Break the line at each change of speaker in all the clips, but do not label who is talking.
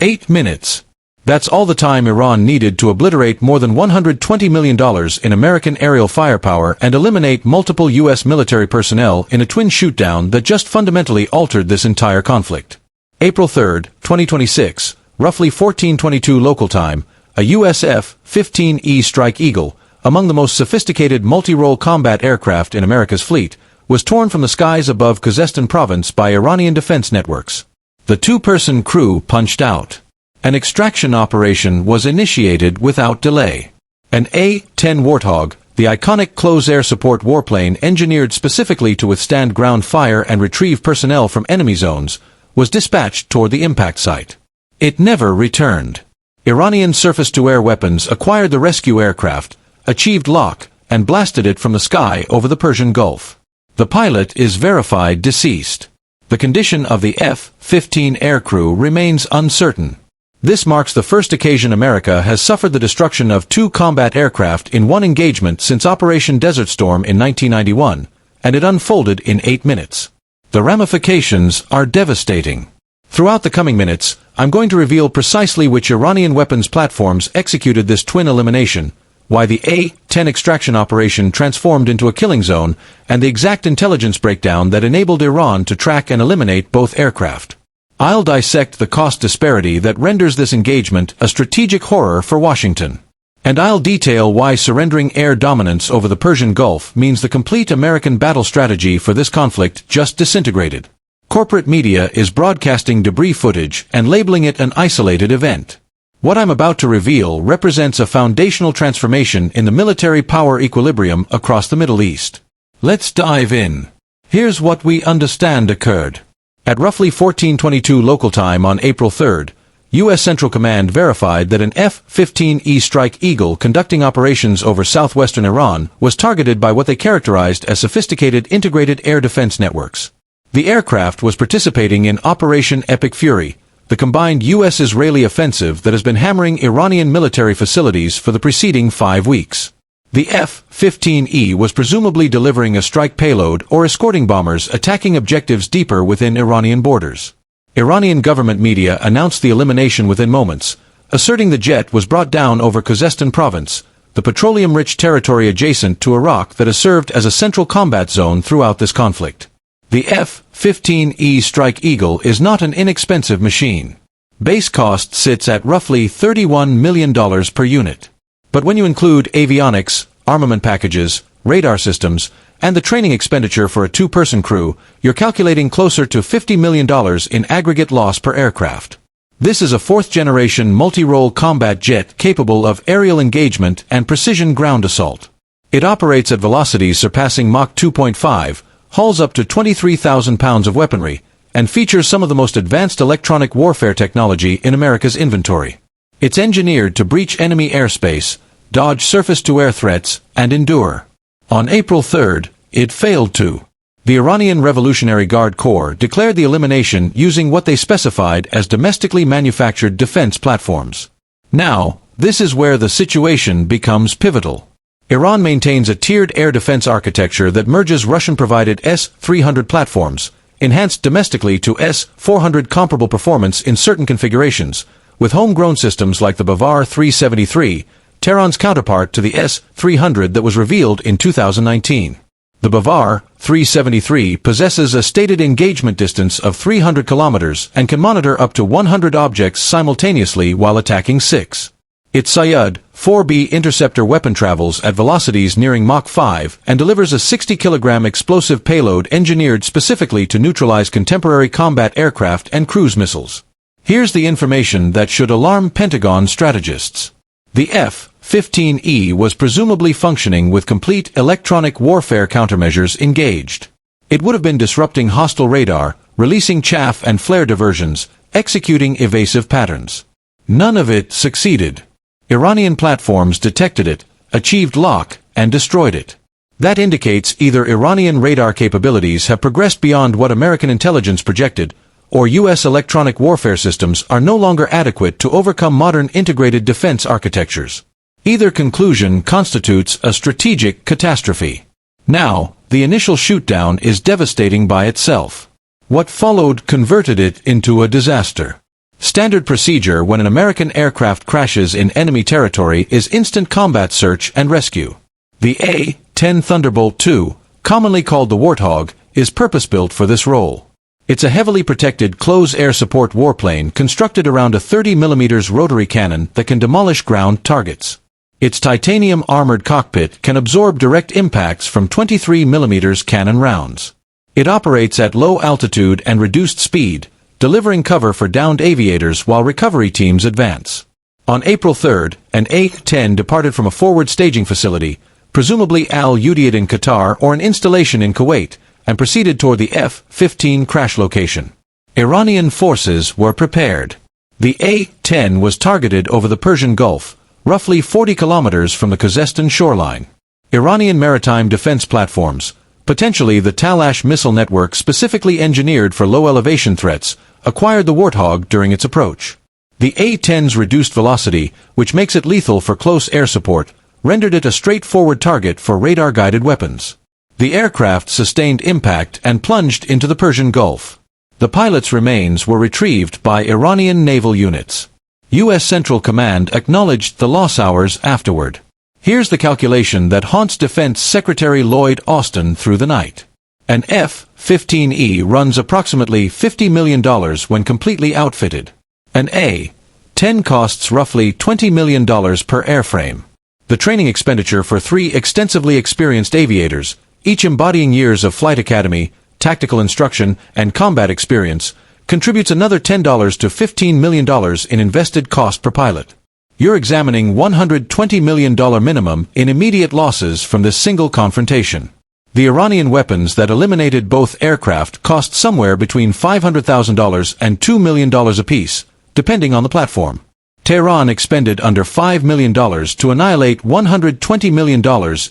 8 minutes. That's all the time Iran needed to obliterate more than $120 million in American aerial firepower and eliminate multiple U.S. military personnel in a twin shootdown that just fundamentally altered this entire conflict. April 3, 2026, roughly 14:22 local time, a U.S. F-15E Strike Eagle, among the most sophisticated multi-role combat aircraft in America's fleet, was torn from the skies above Khuzestan province by Iranian defense networks. The two-person crew punched out. An extraction operation was initiated without delay. An A-10 Warthog, the iconic close-air support warplane engineered specifically to withstand ground fire and retrieve personnel from enemy zones, was dispatched toward the impact site. It never returned. Iranian surface-to-air weapons acquired the rescue aircraft, achieved lock, and blasted it from the sky over the Persian Gulf. The pilot is verified deceased. The condition of the F-15 aircrew remains uncertain. This marks the first occasion America has suffered the destruction of two combat aircraft in one engagement since Operation Desert Storm in 1991, and it unfolded in 8 minutes. The ramifications are devastating. Throughout the coming minutes, I'm going to reveal precisely which Iranian weapons platforms executed this twin elimination, why the A-10 extraction operation transformed into a killing zone, and the exact intelligence breakdown that enabled Iran to track and eliminate both aircraft. I'll dissect the cost disparity that renders this engagement a strategic horror for Washington. And I'll detail why surrendering air dominance over the Persian Gulf means the complete American battle strategy for this conflict just disintegrated. Corporate media is broadcasting debris footage and labeling it an isolated event. What I'm about to reveal represents a foundational transformation in the military power equilibrium across the Middle East. Let's dive in. Here's what we understand occurred. At roughly 14:22 local time on April 3, U.S. Central Command verified that an F-15E Strike Eagle conducting operations over southwestern Iran was targeted by what they characterized as sophisticated integrated air defense networks. The aircraft was participating in Operation Epic Fury, the combined U.S.-Israeli offensive that has been hammering Iranian military facilities for the preceding 5 weeks. The F-15E was presumably delivering a strike payload or escorting bombers attacking objectives deeper within Iranian borders. Iranian government media announced the elimination within moments, asserting the jet was brought down over Khuzestan province, the petroleum-rich territory adjacent to Iraq that has served as a central combat zone throughout this conflict. The F-15E Strike Eagle is not an inexpensive machine. Base cost sits at roughly $31 million per unit. But when you include avionics, armament packages, radar systems, and the training expenditure for a two-person crew, you're calculating closer to $50 million in aggregate loss per aircraft. This is a fourth-generation multi-role combat jet capable of aerial engagement and precision ground assault. It operates at velocities surpassing Mach 2.5, hauls up to 23,000 pounds of weaponry, and features some of the most advanced electronic warfare technology in America's inventory. It's engineered to breach enemy airspace, dodge surface-to-air threats, and endure. On April 3, it failed to. The Iranian Revolutionary Guard Corps declared the elimination using what they specified as domestically manufactured defense platforms. Now, this is where the situation becomes pivotal. Iran maintains a tiered air defense architecture that merges Russian-provided S-300 platforms, enhanced domestically to S-400 comparable performance in certain configurations, with homegrown systems like the Bavar 373, Tehran's counterpart to the S-300 that was revealed in 2019. The Bavar 373 possesses a stated engagement distance of 300 kilometers and can monitor up to 100 objects simultaneously while attacking 6. Its Syed 4B interceptor weapon travels at velocities nearing Mach 5 and delivers a 60-kilogram explosive payload engineered specifically to neutralize contemporary combat aircraft and cruise missiles. Here's the information that should alarm Pentagon strategists. The F-15E was presumably functioning with complete electronic warfare countermeasures engaged. It would have been disrupting hostile radar, releasing chaff and flare diversions, executing evasive patterns. None of it succeeded. Iranian platforms detected it, achieved lock, and destroyed it. That indicates either Iranian radar capabilities have progressed beyond what American intelligence projected, or U.S. electronic warfare systems are no longer adequate to overcome modern integrated defense architectures. Either conclusion constitutes a strategic catastrophe. Now, the initial shootdown is devastating by itself. What followed converted it into a disaster. Standard procedure when an American aircraft crashes in enemy territory is instant combat search and rescue. The A-10 Thunderbolt II, commonly called the Warthog, is purpose-built for this role. It's a heavily protected close air support warplane constructed around a 30mm rotary cannon that can demolish ground targets. Its titanium armored cockpit can absorb direct impacts from 23mm cannon rounds. It operates at low altitude and reduced speed, delivering cover for downed aviators while recovery teams advance. On April 3, an A-10 departed from a forward staging facility, presumably Al Udeid in Qatar or an installation in Kuwait, and proceeded toward the F-15 crash location. Iranian forces were prepared. The A-10 was targeted over the Persian Gulf, roughly 40 kilometers from the Khuzestan shoreline. Iranian maritime defense platforms, potentially the Talash missile network specifically engineered for low-elevation threats, acquired the Warthog during its approach. The A-10's reduced velocity, which makes it lethal for close air support, rendered it a straightforward target for radar-guided weapons. The aircraft sustained impact and plunged into the Persian Gulf. The pilot's remains were retrieved by Iranian naval units. U.S. Central Command acknowledged the loss hours afterward. Here's the calculation that haunts Defense Secretary Lloyd Austin through the night. An F-15E runs approximately $50 million when completely outfitted. An A-10 costs roughly $20 million per airframe. The training expenditure for 3 extensively experienced aviators, each embodying years of flight academy, tactical instruction, and combat experience, contributes another $10 to $15 million in invested cost per pilot. You're examining $120 million minimum in immediate losses from this single confrontation. The Iranian weapons that eliminated both aircraft cost somewhere between $500,000 and $2 million apiece, depending on the platform. Tehran expended under $5 million to annihilate $120 million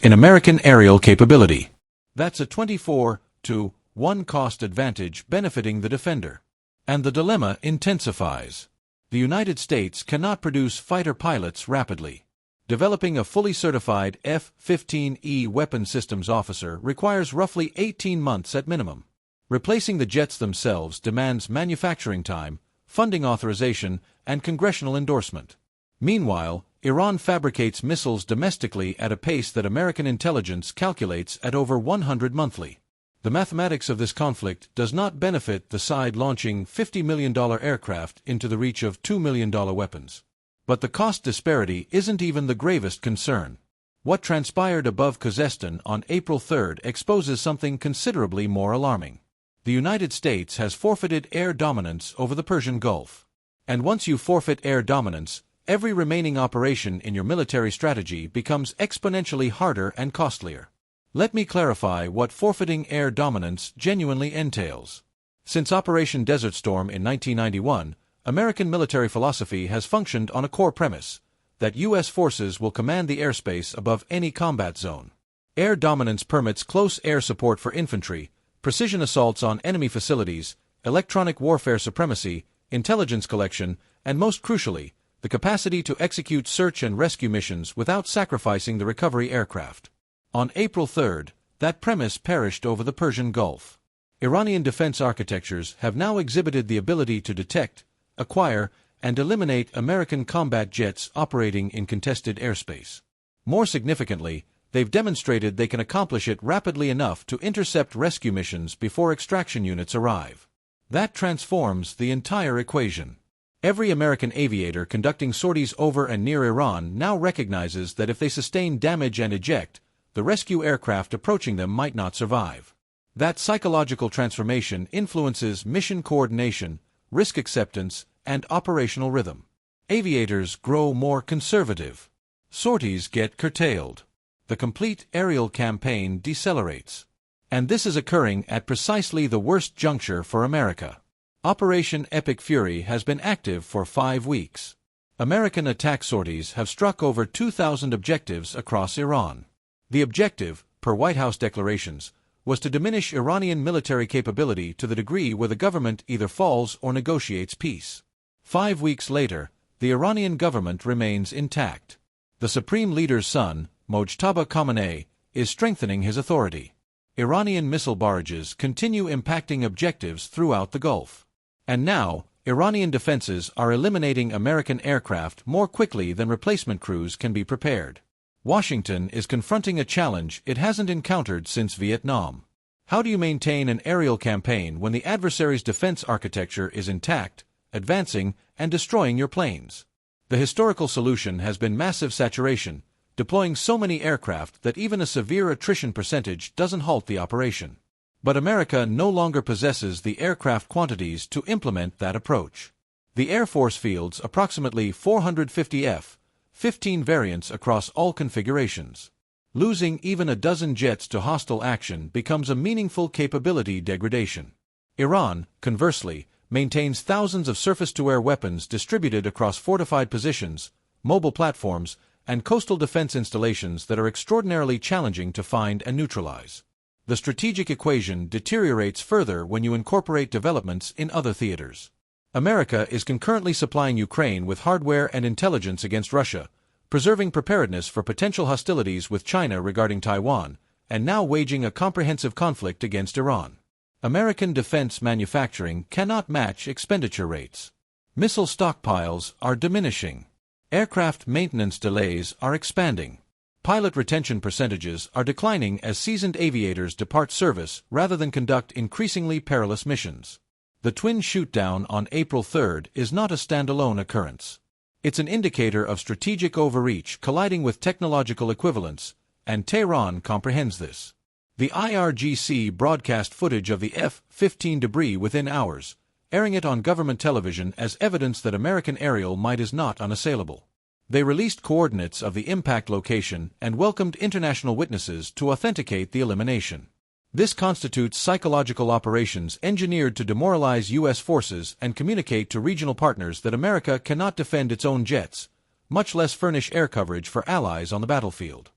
in American aerial capability. That's a 24-to-1 cost advantage benefiting the defender. And the dilemma intensifies. The United States cannot produce fighter pilots rapidly. Developing a fully certified F-15E weapon systems officer requires roughly 18 months at minimum. Replacing the jets themselves demands manufacturing time, funding authorization, and congressional endorsement. Meanwhile, Iran fabricates missiles domestically at a pace that American intelligence calculates at over 100 monthly. The mathematics of this conflict does not benefit the side launching $50 million aircraft into the reach of $2 million weapons. But the cost disparity isn't even the gravest concern. What transpired above Khuzestan on April 3 exposes something considerably more alarming. The United States has forfeited air dominance over the Persian Gulf. And once you forfeit air dominance, every remaining operation in your military strategy becomes exponentially harder and costlier. Let me clarify what forfeiting air dominance genuinely entails. Since Operation Desert Storm in 1991, American military philosophy has functioned on a core premise, that U.S. forces will command the airspace above any combat zone. Air dominance permits close air support for infantry, precision assaults on enemy facilities, electronic warfare supremacy, intelligence collection, and most crucially, the capacity to execute search and rescue missions without sacrificing the recovery aircraft. On April 3, that premise perished over the Persian Gulf. Iranian defense architectures have now exhibited the ability to detect, acquire, and eliminate American combat jets operating in contested airspace. More significantly, they've demonstrated they can accomplish it rapidly enough to intercept rescue missions before extraction units arrive. That transforms the entire equation. Every American aviator conducting sorties over and near Iran now recognizes that if they sustain damage and eject, the rescue aircraft approaching them might not survive. That psychological transformation influences mission coordination, risk acceptance, and operational rhythm. Aviators grow more conservative. Sorties get curtailed. The complete aerial campaign decelerates. And this is occurring at precisely the worst juncture for America. Operation Epic Fury has been active for 5 weeks. American attack sorties have struck over 2,000 objectives across Iran. The objective, per White House declarations, was to diminish Iranian military capability to the degree where the government either falls or negotiates peace. 5 weeks later, the Iranian government remains intact. The supreme leader's son, Mojtaba Khamenei, is strengthening his authority. Iranian missile barrages continue impacting objectives throughout the Gulf. And now, Iranian defenses are eliminating American aircraft more quickly than replacement crews can be prepared. Washington is confronting a challenge it hasn't encountered since Vietnam. How do you maintain an aerial campaign when the adversary's defense architecture is intact, advancing, and destroying your planes? The historical solution has been massive saturation, deploying so many aircraft that even a severe attrition percentage doesn't halt the operation. But America no longer possesses the aircraft quantities to implement that approach. The Air Force fields approximately 450 F-15 variants across all configurations. Losing even a dozen jets to hostile action becomes a meaningful capability degradation. Iran, conversely, maintains thousands of surface-to-air weapons distributed across fortified positions, mobile platforms, and coastal defense installations that are extraordinarily challenging to find and neutralize. The strategic equation deteriorates further when you incorporate developments in other theaters. America is concurrently supplying Ukraine with hardware and intelligence against Russia, preserving preparedness for potential hostilities with China regarding Taiwan, and now waging a comprehensive conflict against Iran. American defense manufacturing cannot match expenditure rates. Missile stockpiles are diminishing. Aircraft maintenance delays are expanding. Pilot retention percentages are declining as seasoned aviators depart service rather than conduct increasingly perilous missions. The twin shootdown on April 3rd is not a standalone occurrence. It's an indicator of strategic overreach colliding with technological equivalence, and Tehran comprehends this. The IRGC broadcast footage of the F-15 debris within hours, airing it on government television as evidence that American aerial might is not unassailable. They released coordinates of the impact location and welcomed international witnesses to authenticate the elimination. This constitutes psychological operations engineered to demoralize U.S. forces and communicate to regional partners that America cannot defend its own jets, much less furnish air coverage for allies on the battlefield.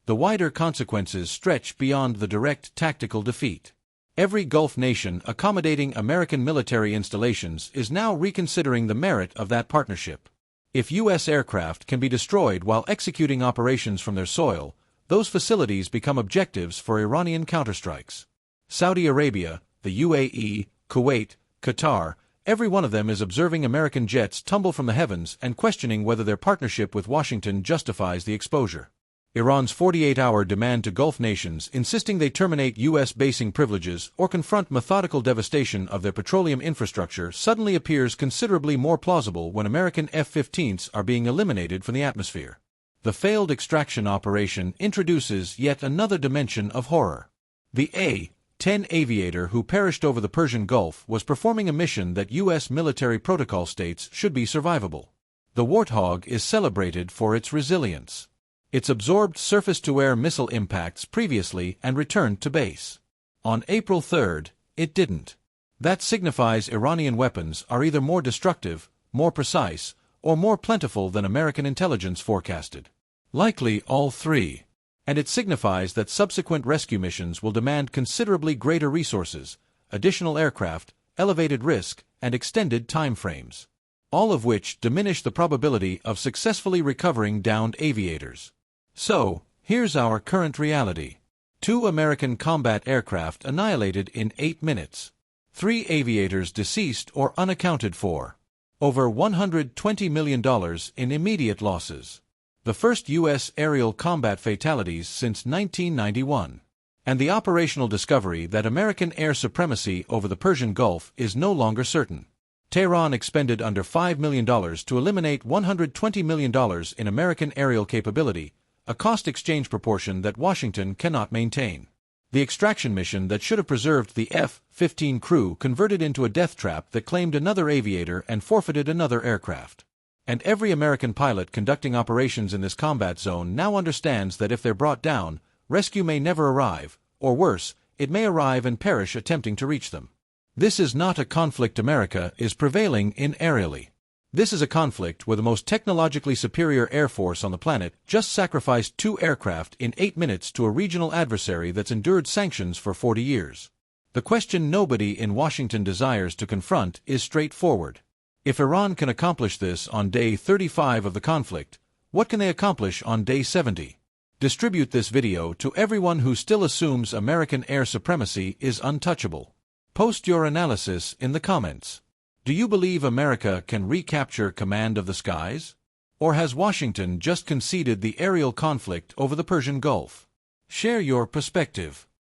The wider consequences stretch beyond the direct tactical defeat. Every Gulf nation accommodating American military installations is now reconsidering the merit of that partnership. If U.S. aircraft can be destroyed while executing operations from their soil, those facilities become objectives for Iranian counterstrikes. Saudi Arabia, the UAE, Kuwait, Qatar, every one of them is observing American jets tumble from the heavens and questioning whether their partnership with Washington justifies the exposure. Iran's 48-hour demand to Gulf nations insisting they terminate U.S. basing privileges or confront methodical devastation of their petroleum infrastructure suddenly appears considerably more plausible when American F-15s are being eliminated from the atmosphere. The failed extraction operation introduces yet another dimension of horror. The A-10 aviator who perished over the Persian Gulf was performing a mission that U.S. military protocol states should be survivable. The Warthog is celebrated for its resilience. It's absorbed surface-to-air missile impacts previously and returned to base. On April 3rd, it didn't. That signifies Iranian weapons are either more destructive, more precise, or more plentiful than American intelligence forecasted. Likely all three. And it signifies that subsequent rescue missions will demand considerably greater resources, additional aircraft, elevated risk, and extended time frames. All of which diminish the probability of successfully recovering downed aviators. So, here's our current reality. 2 American combat aircraft annihilated in 8 minutes. 3 aviators deceased or unaccounted for. Over $120 million in immediate losses. The first U.S. aerial combat fatalities since 1991. And the operational discovery that American air supremacy over the Persian Gulf is no longer certain. Tehran expended under $5 million to eliminate $120 million in American aerial capability, a cost-exchange proportion that Washington cannot maintain. The extraction mission that should have preserved the F-15 crew converted into a death trap that claimed another aviator and forfeited another aircraft. And every American pilot conducting operations in this combat zone now understands that if they're brought down, rescue may never arrive, or worse, it may arrive and perish attempting to reach them. This is not a conflict America is prevailing in aerially. This is a conflict where the most technologically superior air force on the planet just sacrificed 2 aircraft in 8 minutes to a regional adversary that's endured sanctions for 40 years. The question nobody in Washington desires to confront is straightforward. If Iran can accomplish this on day 35 of the conflict, what can they accomplish on day 70? Distribute this video to everyone who still assumes American air supremacy is untouchable. Post your analysis in the comments. Do you believe America can recapture command of the skies? Or has Washington just conceded the aerial conflict over the Persian Gulf? Share your perspective.